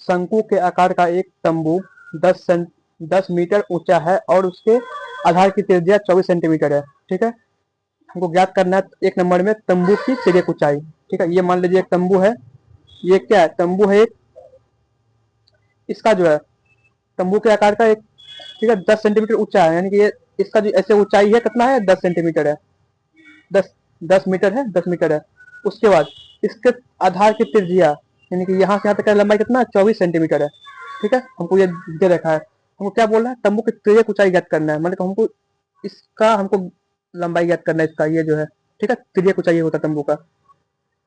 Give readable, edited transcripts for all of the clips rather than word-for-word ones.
शंकु के आकार का एक तंबू 10 मीटर ऊंचा है और उसके आधार की त्रिज्या 24 सेंटीमीटर है। ठीक है, हमको ज्ञात करना है एक नंबर में तंबू की तिर्यक ऊंचाई। ठीक है, ये मान लीजिए एक तंबू है, ये क्या है, तंबू है एक, इसका जो है तंबू के आकार का एक, ठीक है, 10 सेंटीमीटर ऊंचा है, यानी कि ये इसका जो ऐसे ऊंचाई है कितना है, 10 सेंटीमीटर है, 10 मीटर है, 10 मीटर है। उसके बाद इसके आधार की त्रिज्या, यानी कि यहाँ से यहाँ तक का लंबाई कितना, 24 सेंटीमीटर है। ठीक है, हमको ये दे रखा है, हमको क्या बोल रहा है, तंबू की तिर्यक ऊंचाई ज्ञात करना है, मतलब हमको इसका हमको लंबाई ज्ञात करना है इसका, ये जो है, ठीक है, तिर्यक ऊंचाई होता है तंबू का।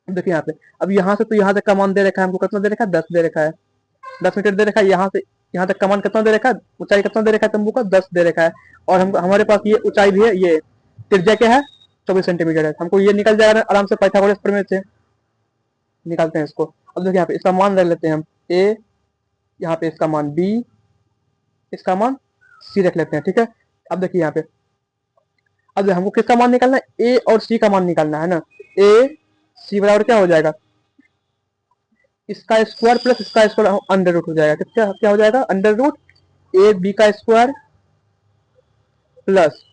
देखिए यहाँ पे, अब यहाँ से तो यहाँ तक का मान दे रखा है हमको, कितना दे रखा है, 10 दे रखा है, 10 मीटर दे रखा है। यहाँ से यहाँ तक का मान कितना दे रखा है, ऊंचाई कितना दे रखा है तंबू का, 10 दे रखा है। और हम हमारे पास ये ऊंचाई भी है, ये त्रिज्या क्या है, 24 सेंटीमीटर है। हमको ये निकल जाएगा आराम से पाइथागोरस प्रमेय से, निकालते हैं इसको। अब देखिए यहाँ पे इसका मान रख लेते हैं हम ए, यहाँ पे इसका मान बी, इसका मान सी रख लेते हैं। ठीक है, अब देखिए यहाँ पे, अब हमको किसका मान निकालना है, ए और सी का मान निकालना है ना। ए सी बराबर क्या हो जाएगा, इसका स्क्वायर प्लस इसका स्क्वायर अंडर रूट हो जाएगा, कितना क्या हो जाएगा, अंडर रूट ए बी का स्क्वायर प्लस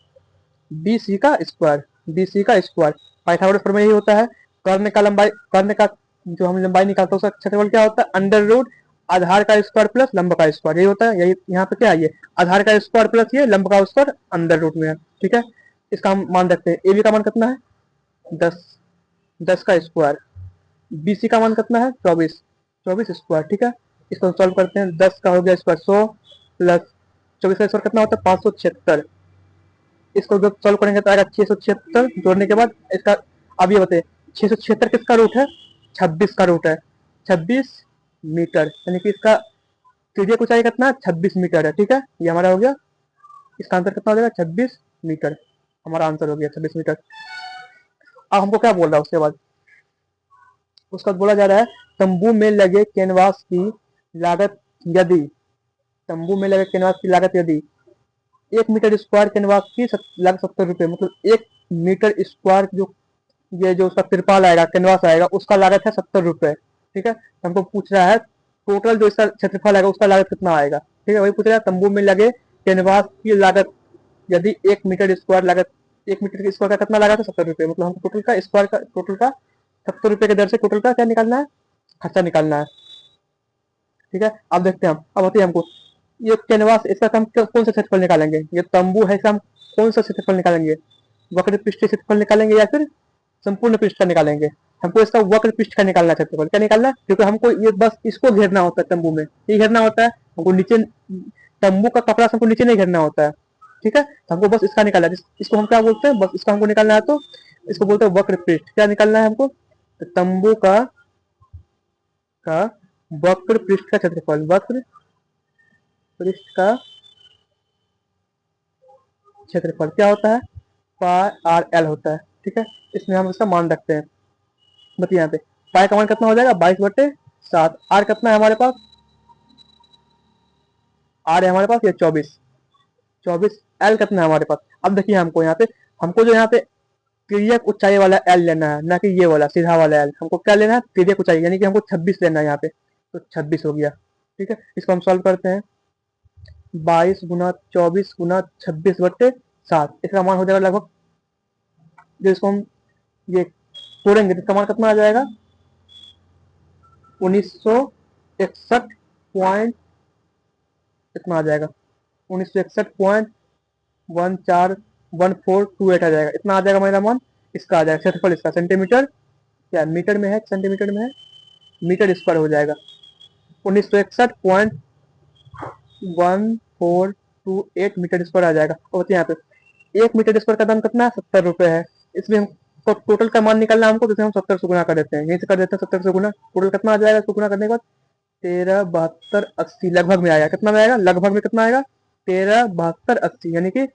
बी सी का स्क्वायर, बी सी का स्क्वायर। पाइथागोरस प्रमेय यही होता है, कर्ण का लंबाई, कर्ण का जो हम लंबाई निकालते हैं उसका क्षेत्रफल क्या होता है, अंडर रूट आधार का स्क्वायर प्लस लंब का स्क्वायर, यही होता है। यही यहाँ पे क्या है, ये आधार का स्क्वायर प्लस ये लंब का स्क्वायर अंडर रूट में है। ठीक है, इसका हम मान रखते हैं, ए बी का मान कितना है, 10, 10 का स्क्वायर, बी सी का मान कितना है, 24, 24 स्क्वायर। ठीक है, इसको सॉल्व करते हैं, 10 का हो गया स्क्वायर 100 प्लस 24 का स्क्वायर कितना होता है, 576। इसको जब सॉल्व करेंगे तो आएगा 676, जोड़ने के बाद इसका, अब ये बताइए 676 किसका रूट है, 26 का रूट है, 26 मीटर, यानी कि इसका त्रिज्या ऊंचाई कितना है, 26 मीटर है। ठीक है, ये हमारा हो गया, इसका आंसर कितना हो जाएगा, 26 मीटर, हमारा आंसर हो गया 26 मीटर। अब हमको क्या बोल रहा है उसके बाद, उसका बोला जा रहा है तंबू में लगे कैनवास की लागत यदि, तंबू में लगे कैनवास की लागत यदि 1 मीटर स्क्वायर कैनवास की लागत 70 रुपये, मतलब 1 मीटर स्क्वायर जो ये जो उसका तिरपाल आएगा, कैनवास आएगा, उसका लागत है 70 रुपये। ठीक है, तो हमको पूछ रहा है टोटल जो इसका क्षेत्रफल आएगा उसका लागत कितना आएगा। ठीक है, वही पूछ रहा है, तंबू में लगे कैनवास की लागत यदि 1 मीटर स्क्वायर लागत, 1 मीटर स्क्वायर का कितना लागत है, 70 रुपये, मतलब हमको टोटल का स्क्वायर का, टोटल का 70 रुपये के दर से टोटल का क्या निकालना है, खर्चा निकालना है। ठीक है, अब देखते हैं हम, अब बताइए हमको ये कैनवास, इसका हम कौन सा क्षेत्रफल निकालेंगे, ये तंबू है, इसका हम कौन सा क्षेत्रफल निकालेंगे, वक्र पृष्ठ क्षेत्रफल निकालेंगे या फिर संपूर्ण पृष्ठ का निकालेंगे। हमको इसका वक्र पृष्ठ का निकालना है क्षेत्रफल, क्या निकालना है, क्योंकि हमको ये बस इसको घेरना होता है, तंबू में ये घेरना होता है हमको, नीचे तंबू का कपड़ा हमको नीचे नहीं घेरना होता है। ठीक है, तो हमको बस इसका निकालना है, इसको हम क्या बोलते हैं, बस इसका हमको निकालना है, तो इसको बोलते हैं वक्र पृष्ठ। क्या निकालना है हमको, तो तंबू का वक्र पृष्ठ का क्षेत्रफल, वक्र पृष्ठ का क्षेत्रफल क्या होता है, पाई आर एल होता है। ठीक है, इसमें हम इसका मान रखते हैं। बताइए यहाँ पे पाई का मान कितना हो जाएगा, 22/7। आर कितना है हमारे पास, आर है हमारे पास ये 24, एल कितना है हमारे पास। अब देखिए हमको यहाँ पे, हमको जो यहाँ पे तिर्यक ऊंचाई वाला एल लेना है, ना कि ये वाला सीधा वाला एल, हमको क्या लेना है, तिर्यक ऊंचाई, यानी कि हमको 26 लेना है यहाँ पे, तो 26 हो गया। ठीक है, इसको हम सॉल्व करते हैं, 22 × 24 × 26/7, इसका मान हो जाएगा लगभग, जो इसको हम ये तोड़ेंगे तो इसका मान कितना आ जाएगा, 1961 पॉइंट, कितना आ जाएगा, 1961.1428 आ जाएगा, इतना आ जाएगा मेरा मान। इसका आ जाएगा क्षेत्रफल, इसका सेंटीमीटर क्या मीटर में है, सेंटीमीटर में है, मीटर स्क्वायर हो जाएगा, 1961.1428 मीटर स्क्वायर आ जाएगा। और यहाँ पे 1 मीटर स्क्वायर का दाम कितना है, 70 रुपये है। इसमें हमको टोटल का मान निकालना है हमको, जैसे हम 70 से गुना कर देते हैं, यहीं से कर देते हैं 70 से गुना, टोटल कितना आ जाएगा, इसको गुना करने के बाद 13, 72, 80 लगभग में आएगा, कितना में आएगा, लगभग में कितना आएगा, 13, 72, 80, यानी कि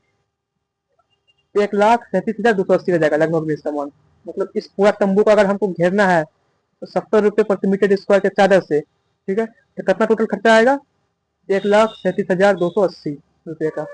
1,37,280 आ जाएगा लगभग में इसका मान। मतलब इस पूरा तंबू का अगर हमको घेरना है तो 70 रुपये प्रति मीटर स्क्वायर के चादर से, ठीक है, तो कितना टोटल खर्चा आएगा, 1,37,280 रुपये का।